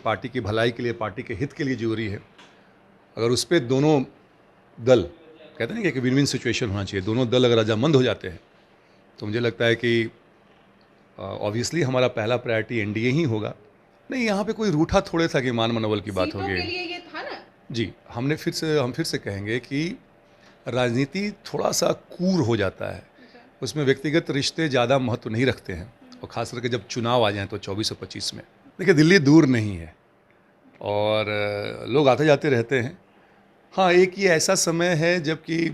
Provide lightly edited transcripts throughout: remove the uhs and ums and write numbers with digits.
Party की भलाई के लिए, पार्टी के हित के लिए जरूरी है, अगर उस पर दोनों दल, कहते हैं ना कि विन विन सिचुएशन होना चाहिए, दोनों दल अगर रजामंद हो जाते हैं तो मुझे लगता है कि ऑब्वियसली हमारा पहला प्रायोरिटी एनडीए ही होगा। नहीं, यहाँ पे कोई रूठा थोड़े था कि मान मनोबल की बात होगी। सीटों के लिए ये था ना जी, हम फिर से कहेंगे कि राजनीति थोड़ा सा कूर हो जाता है, उसमें व्यक्तिगत रिश्ते ज़्यादा महत्व नहीं रखते हैं, और ख़ास करके जब चुनाव आ जाएं तो 24 और 25 में। देखिए, दिल्ली दूर नहीं है और लोग आते जाते रहते हैं। हाँ, एक ये ऐसा समय है जबकि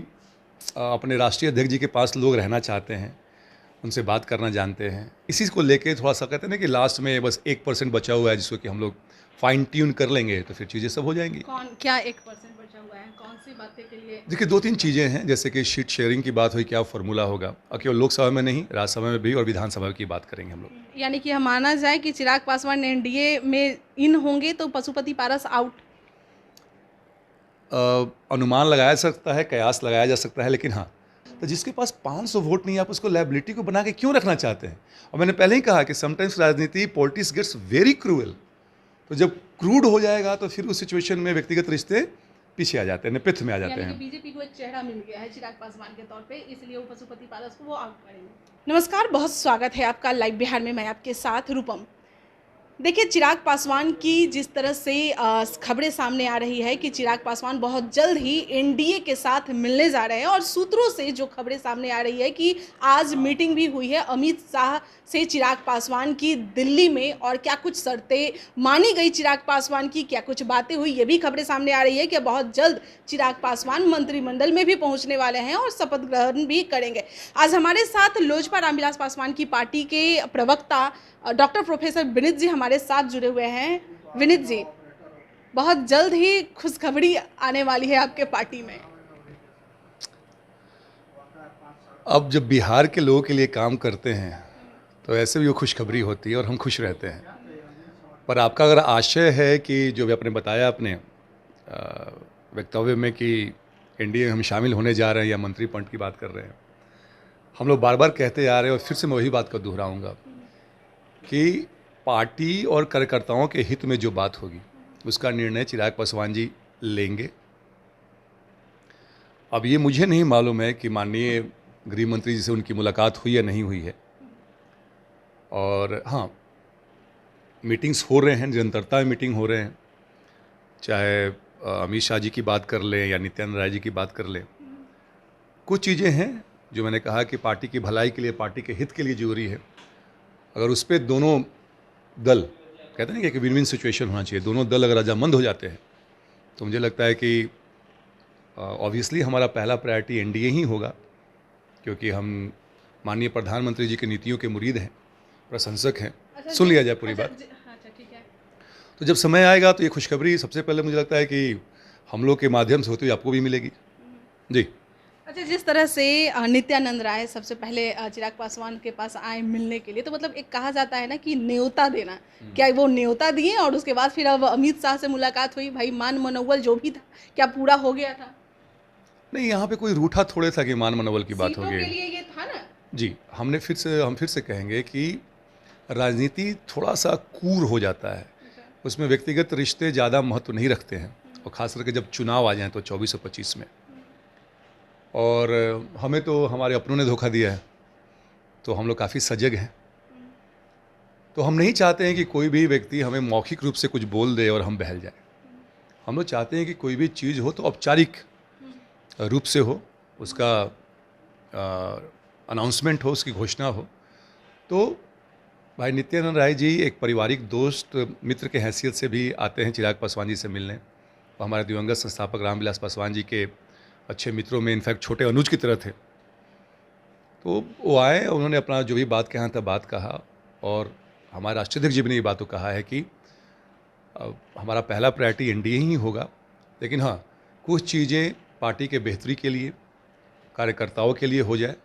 अपने राष्ट्रीय अध्यक्ष जी के पास लोग रहना चाहते हैं, उनसे बात करना जानते हैं। इसी को लेके थोड़ा सा कहते हैं ना कि लास्ट में बस 1% बचा हुआ है जिसको कि हम लोग फाइन ट्यून कर लेंगे तो फिर चीज़ें सब हो जाएंगी। क्या 1% बचा हुआ है, कौन सी बातें के लिए? देखिए, 2-3 चीज़ें हैं, जैसे कि शीट शेयरिंग की बात हुई, क्या फार्मूला होगा, और केवल लोकसभा में नहीं, राज्यसभा में भी और विधानसभा की बात करेंगे हम लोग। यानी कि हम माना जाए कि चिराग पासवान एनडीए में इन होंगे तो पशुपति पारस आउट। अनुमान लगाया जा सकता है, कयास लगाया जा सकता है, लेकिन हाँ, तो जिसके पास 500 वोट नहीं, आप उसको लायबिलिटी को बना के क्यों रखना चाहते हैं? और मैंने पहले ही कहा कि समटाइम्स राजनीति, पॉलिटिक्स गेट्स वेरी क्रूअल। तो जब क्रूड हो जाएगा तो फिर उस सिचुएशन में व्यक्तिगत रिश्ते पीछे आ जाते हैं, नेपथ्य में आ जाते हैं। बीजेपी को एक चेहरा मिल गया है चिराग पासवान के तौर पे, इसलिए वो पशुपति पारस को वो आउट करेंगे। नमस्कार, बहुत स्वागत है आपका लाइव बिहार में। मैं आपके साथ रूपम। देखिए, चिराग पासवान की जिस तरह से खबरें सामने आ रही है कि चिराग पासवान बहुत जल्द ही एनडीए के साथ मिलने जा रहे हैं, और सूत्रों से जो खबरें सामने आ रही है कि आज मीटिंग भी हुई है अमित शाह से चिराग पासवान की दिल्ली में, और क्या कुछ शर्तें मानी गई चिराग पासवान की, क्या कुछ बातें हुई, ये भी खबरें सामने आ रही है कि बहुत जल्द चिराग पासवान मंत्रिमंडल में भी पहुंचने वाले हैं और शपथ ग्रहण भी करेंगे। आज हमारे साथ लोजपा रामविलास पासवान की पार्टी के प्रवक्ता डॉक्टर प्रोफेसर विनीत जी हमारे साथ जुड़े हुए हैं। विनीत जी, बहुत जल्द ही खुशखबरी आने वाली है आपके पार्टी में। अब जब बिहार के लोगों के लिए काम करते हैं तो ऐसे भी वो खुशखबरी होती है और हम खुश रहते हैं। पर आपका अगर आशय है कि जो भी आपने बताया अपने वक्तव्य में कि एनडीए में हम शामिल होने जा रहे हैं या मंत्री पद की बात कर रहे हैं, हम लोग बार बार कहते आ रहे हैं और फिर से मैं वही बात को दोहराऊंगा कि पार्टी और कार्यकर्ताओं के हित में जो बात होगी उसका निर्णय चिराग पासवान जी लेंगे। अब ये मुझे नहीं मालूम है कि माननीय गृह मंत्री जी से उनकी मुलाकात हुई या नहीं हुई है, और हाँ, मीटिंग्स हो रहे हैं, निरंतरता में मीटिंग हो रहे हैं, चाहे अमित शाह जी की बात कर लें या नित्यानंद राय जी की बात कर लें। कुछ चीज़ें हैं जो मैंने कहा कि पार्टी की भलाई के लिए, पार्टी के हित के लिए जरूरी है, अगर उस पर दोनों दल, कहते हैं ना कि विन विन सिचुएशन होना चाहिए, दोनों दल अगर रजामंद हो जाते हैं तो मुझे लगता है कि ऑब्वियसली हमारा पहला प्रायोरिटी एनडीए ही होगा, क्योंकि हम माननीय प्रधानमंत्री जी की नीतियों के मुरीद हैं, प्रशंसक हैं। सुन लिया जाए पूरी बात। अच्छा, ठीक है। तो जब समय आएगा तो ये खुशखबरी सबसे पहले मुझे लगता है कि हम लोग के माध्यम से होती हुई आपको भी मिलेगी। जी। अच्छा, जिस तरह से नित्यानंद राय सबसे पहले चिराग पासवान के पास आए मिलने के लिए, तो मतलब एक कहा जाता है ना कि न्योता देना, क्या वो न्योता दिए और उसके बाद फिर अब अमित शाह से मुलाकात हुई, भाई मान मनोबल जो भी था क्या पूरा हो गया था? नहीं, यहाँ पे कोई रूठा थोड़े था कि मान मनोबल की बात सीटों होगी। के लिए ये था ना जी, हम फिर से कहेंगे कि राजनीति थोड़ा सा कूर हो जाता है, उसमें व्यक्तिगत रिश्ते ज़्यादा महत्व नहीं रखते हैं, और ख़ास करके जब चुनाव आ जाएं तो 24 और 25 में। और हमें तो हमारे अपनों ने धोखा दिया है, तो हम लोग काफ़ी सजग हैं। तो हम नहीं चाहते हैं कि कोई भी व्यक्ति हमें मौखिक रूप से कुछ बोल दे और हम बहल जाए। हम लोग चाहते हैं कि कोई भी चीज़ हो तो औपचारिक रूप से हो, उसका अनाउंसमेंट हो, उसकी घोषणा हो। तो भाई नित्यानंद राय जी एक पारिवारिक दोस्त मित्र के हैसियत से भी आते हैं चिराग पासवान जी से मिलने, और हमारे दिवंगत संस्थापक रामविलास पासवान जी के अच्छे मित्रों में इनफैक्ट छोटे अनुज की तरह थे। तो वो आए, उन्होंने अपना जो भी बात कहना था बात कहा, और हमारे राष्ट्रीय अध्यक्ष जी ने ये बात तो कहा है कि हमारा पहला प्रायोरिटी एनडीए ही होगा, लेकिन हाँ, कुछ चीज़ें पार्टी के बेहतरी के लिए, कार्यकर्ताओं के लिए हो जाए,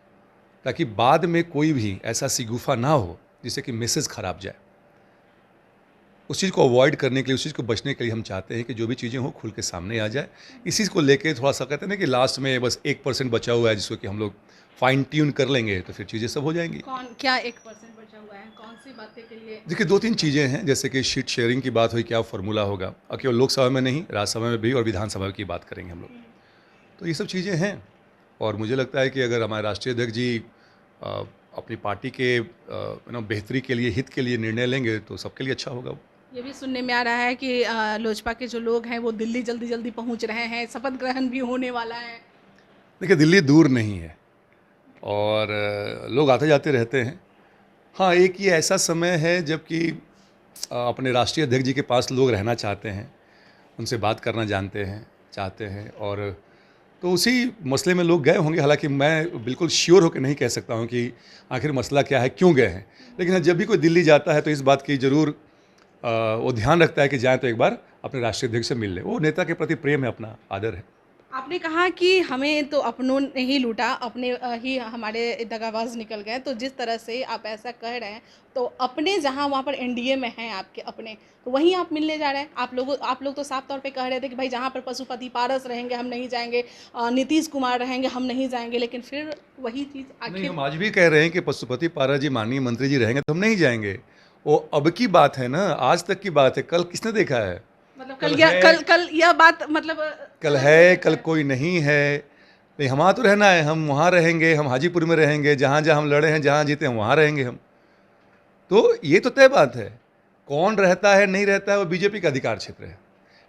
ताकि बाद में कोई भी ऐसा सिगुफा ना हो जिससे कि मैसेज खराब जाए। उस चीज़ को अवॉइड करने के लिए, उस चीज़ को बचने के लिए हम चाहते हैं कि जो भी चीज़ें हों खुल के सामने आ जाए। इसी को लेके थोड़ा सा कहते हैं ना कि लास्ट में बस 1% बचा हुआ है जिसको कि हम लोग फाइन ट्यून कर लेंगे तो फिर चीज़ें सब हो जाएंगी। कौन क्या 1% बचा हुआ है, कौन सी बातें के लिए? देखिए 2-3 चीज़ें हैं, जैसे कि शीट शेयरिंग की बात हुई, क्या फार्मूला होगा, और केवल लोकसभा में नहीं, राज्यसभा में भी और विधानसभा की बात करेंगे हम लोग। तो ये सब चीज़ें हैं और मुझे लगता है कि अगर हमारे राष्ट्रीय अध्यक्ष जी अ, अपनी पार्टी के बेहतरी के लिए, हित के लिए निर्णय लेंगे तो सबके लिए अच्छा होगा। ये भी सुनने में आ रहा है कि लोजपा के जो लोग हैं वो दिल्ली जल्दी जल्दी पहुंच रहे हैं, शपथ ग्रहण भी होने वाला है। देखिए दिल्ली दूर नहीं है और लोग आते जाते रहते हैं। हाँ, एक ये ऐसा समय है जबकि अपने राष्ट्रीय अध्यक्ष जी के पास लोग रहना चाहते हैं, उनसे बात करना जानते हैं, चाहते हैं, और तो उसी मसले में लोग गए होंगे। हालांकि मैं बिल्कुल श्योर होकर नहीं कह सकता हूं कि आखिर मसला क्या है, क्यों गए हैं, लेकिन हाँ, जब भी कोई दिल्ली जाता है तो इस बात की ज़रूर वो ध्यान रखता है कि जाए तो एक बार अपने राष्ट्रीय अध्यक्ष से मिल ले। वो नेता के प्रति प्रेम है, अपना आदर है। आपने कहा कि हमें तो अपनों ने ही लूटा, अपने ही हमारे दगाबाज निकल गए। तो जिस तरह से आप ऐसा कह रहे हैं तो अपने जहां वहां पर एनडीए में हैं आपके अपने, तो वहीं आप मिलने जा रहे हैं। आप लोग तो साफ तौर पे कह रहे थे कि भाई जहां पर पशुपति पारस रहेंगे हम नहीं जाएंगे, नीतीश कुमार रहेंगे हम नहीं जाएंगे, लेकिन फिर वही चीज़ नहीं, आखिर। हम आज भी कह रहे हैं कि पशुपति पारस जी माननीय मंत्री जी रहेंगे तो हम नहीं जाएंगे। वो अब की बात है ना, आज तक की बात है। कल किसने देखा है? मतलब कल है, कल यह बात मतलब कल है, कल कोई नहीं है। नहीं, हमारा तो रहना है, हम वहाँ रहेंगे, हम हाजीपुर में रहेंगे, जहाँ जहाँ हम लड़े हैं, जहाँ जीते हैं वहाँ रहेंगे हम। तो ये तो तय बात है, कौन रहता है नहीं रहता है वो बीजेपी का अधिकार क्षेत्र है।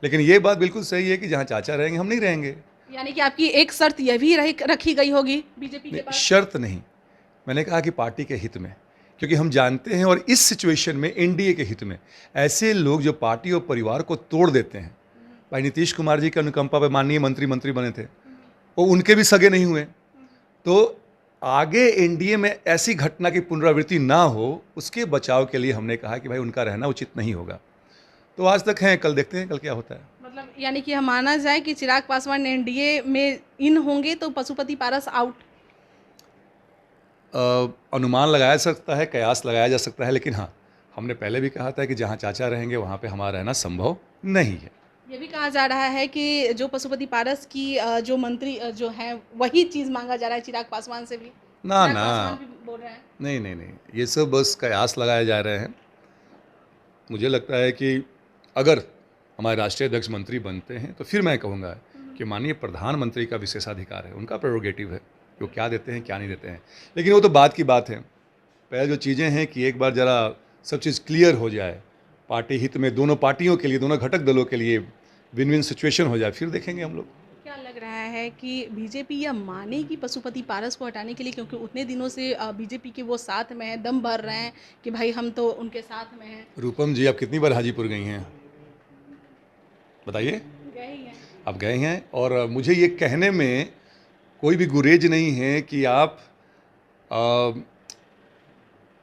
लेकिन ये बात बिल्कुल सही है कि जहाँ चाचा रहेंगे हम नहीं रहेंगे। यानी कि आपकी एक शर्त यह भी रखी गई होगी बीजेपी के नहीं, पास? शर्त नहीं, मैंने कहा कि पार्टी के हित में, क्योंकि हम जानते हैं और इस सिचुएशन में एनडीए के हित में ऐसे लोग जो पार्टी और परिवार को तोड़ देते हैं। भाई नीतीश कुमार जी के अनुकंपा पर माननीय मंत्री बने थे, वो उनके भी सगे नहीं हुए। तो आगे एनडीए में ऐसी घटना की पुनरावृत्ति ना हो, उसके बचाव के लिए हमने कहा कि भाई उनका रहना उचित नहीं होगा। तो आज तक हैं, कल देखते हैं कल क्या होता है। मतलब यानी कि हम माना जाए कि चिराग पासवान एनडीए में इन होंगे तो पशुपति पारस आउट। अनुमान लगाया जा सकता है, कयास लगाया जा सकता है, लेकिन हाँ, हमने पहले भी कहा था कि जहाँ चाचा रहेंगे वहाँ पे हमारा रहना संभव नहीं है। ये भी कहा जा रहा है कि जो पशुपति पारस की जो मंत्री जो है वही चीज़ मांगा जा रहा है चिराग पासवान से भी। ना चिराग ना, पासवान भी बोल रहे हैं। नहीं नहीं नहीं, ये सब बस कयास लगाए जा रहे हैं। मुझे लगता है कि अगर हमारे राष्ट्रीय अध्यक्ष मंत्री बनते हैं तो फिर मैं कहूँगा कि माननीय प्रधानमंत्री का विशेषाधिकार है, उनका प्रेरोगेटिव है कि वो क्या देते हैं क्या नहीं देते हैं। लेकिन वो तो बात की बात है। पहले जो चीज़ें हैं कि एक बार ज़रा सब चीज़ क्लियर हो जाए, पार्टी हित में दोनों पार्टियों के लिए, दोनों घटक दलों के लिए विन विन सिचुएशन हो जाए, फिर देखेंगे हम लोग। क्या लग रहा है कि बीजेपी यह मानेगी पशुपति पारस को हटाने के लिए, क्योंकि उतने दिनों से बीजेपी के वो साथ में है, दम भर रहे हैं कि भाई हम तो उनके साथ में हैं? रूपम जी, आप कितनी बार हाजीपुर गई हैं बताइए? गए ही हैं। आप गए हैं, और मुझे ये कहने में कोई भी गुरेज नहीं है कि आप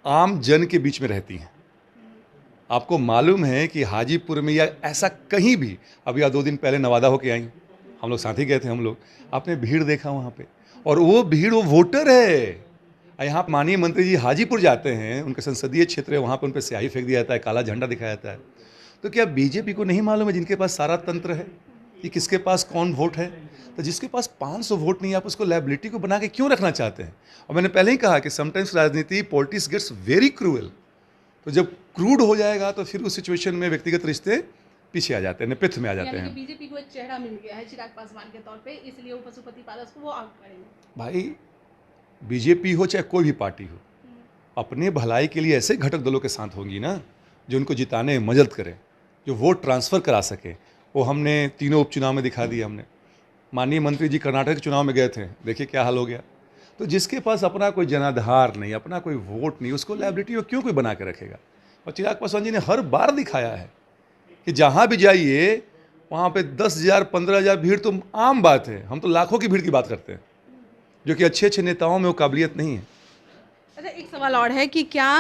आम जन के बीच में रहती हैं। आपको मालूम है कि हाजीपुर में या ऐसा कहीं भी, अभी 2 दिन पहले नवादा होके आई, हम लोग साथ ही गए थे हम लोग, आपने भीड़ देखा वहाँ पे, और वो भीड़ वो वोटर है। यहाँ माननीय मंत्री जी हाजीपुर जाते हैं, उनके संसदीय क्षेत्र है, वहाँ पर उन पर स्याही फेंक दिया जाता है, काला झंडा दिखाया जाता है। तो क्या बीजेपी को नहीं मालूम है, जिनके पास सारा तंत्र है, कि किसके पास कौन वोट है? तो जिसके पास 500 वोट नहीं है, आप उसको लायबिलिटी को बना के क्यों रखना चाहते हैं? और मैंने पहले ही कहा कि समटाइम्स राजनीति, पॉलिटिक्स गेट्स वेरी क्रूअल। तो जब क्रूड हो जाएगा तो फिर उस सिचुएशन में व्यक्तिगत रिश्ते पीछे आ जाते हैं, नेपथ्य में आ जाते हैं। बीजेपी को एक चेहरा मिल गया है चिराग पासवान के तौर पे, इसलिए वो पशुपति पारस को वो आउट करेंगे। भाई बीजेपी हो चाहे कोई भी पार्टी हो, अपने भलाई के लिए ऐसे घटक दलों के साथ होंगी ना जो उनको जिताने में मदद करें, जो वोट ट्रांसफ़र करा सके। वो हमने तीनों उपचुनाव में दिखा दिया। हमने माननीय मंत्री जी कर्नाटक के चुनाव में गए थे, देखिए क्या हाल हो गया। तो जिसके पास अपना कोई जनाधार नहीं, अपना कोई वोट नहीं, उसको लायबिलिटी क्यों कोई बना के रखेगा? और चिराग पासवान जी ने हर बार दिखाया है कि जहाँ भी जाइए वहाँ पे 10,000 15,000 भीड़ तो आम बात है। हम तो लाखों की भीड़ की बात करते हैं, जो कि अच्छे अच्छे नेताओं में वो काबिलियत नहीं है। अच्छा, एक सवाल और है कि क्या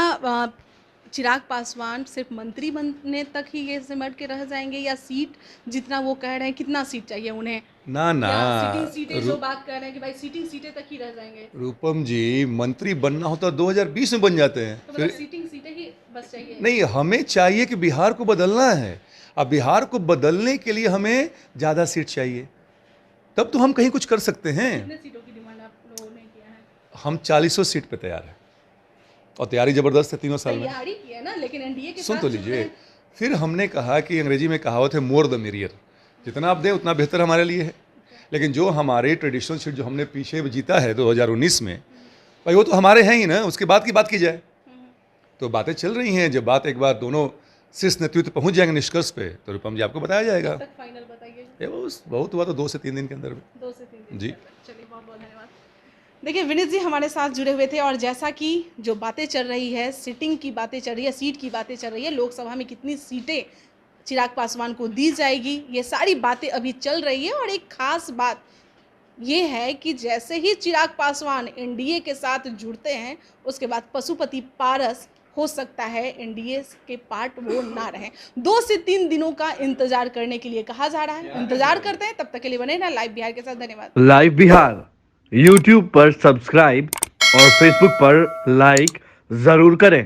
चिराग पासवान सिर्फ मंत्री बनने तक ही ये सिमट के रह जाएंगे, या सीट जितना वो कह रहे हैं, कितना सीट चाहिए उन्हें, ना ना या सीटिंग सीटें जो बात कर रहे हैं कि भाई सीटिंग सीटें तक ही रह जाएंगे? रूपम जी, मंत्री बनना होता 2020 में बन जाते हैं। तो मतलब सीटिंग सीटें ही बस चाहिए? नहीं, हमें चाहिए कि बिहार को बदलना है। अब बिहार को बदलने के लिए हमें ज़्यादा सीट चाहिए, तब तो हम कहीं कुछ कर सकते हैं। कितने सीटों की डिमांड आप लोगों ने किया है? हम 40 सीट पे तैयार हैं, और तैयारी ज़बरदस्त है 3 साल में। तैयारी की है ना, लेकिन एनडीए के सुन साथ तो जुड़ रहे लीजिए, हैं। फिर हमने कहा कि अंग्रेजी में कहावत है, मोर द मेरियर, जितना आप दें उतना बेहतर हमारे लिए है। लेकिन जो हमारे ट्रेडिशनल सीट जो हमने पीछे जीता है 2019 में, भाई वो तो हमारे हैं ही ना, उसके बाद की बात की जाए तो बातें चल रही हैं। जब बात एक बार दोनों शीर्ष नेतृत्व पहुंच जाएंगे निष्कर्ष पे, तो रूपम जी आपको बताया जाएगा। तक फाइनल बताइए। ये बहुत हुआ तो 2 से 3 दिन के अंदर में। 2 से 3 दिन जी। के अंदर। चलिए, बहुत बहुत धन्यवाद। देखिए, विनीत जी हमारे साथ जुड़े हुए थे, और जैसा कि जो बातें चल रही है, सीटिंग की बातें चल रही है, सीट की बातें चल रही है, लोकसभा में कितनी सीटें चिराग पासवान को दी जाएगी, ये सारी बातें अभी चल रही है। और एक खास बात ये है कि जैसे ही चिराग पासवान एनडीए के साथ जुड़ते हैं, उसके बाद पशुपति पारस हो सकता है एनडीए के पार्ट वो ना रहें। 2 से 3 दिनों का इंतजार करने के लिए कहा जा रहा है। इंतजार करते हैं, तब तक के लिए बने रहना लाइव बिहार के साथ। धन्यवाद। लाइव बिहार यूट्यूब पर सब्सक्राइब और फेसबुक पर लाइक जरूर करें।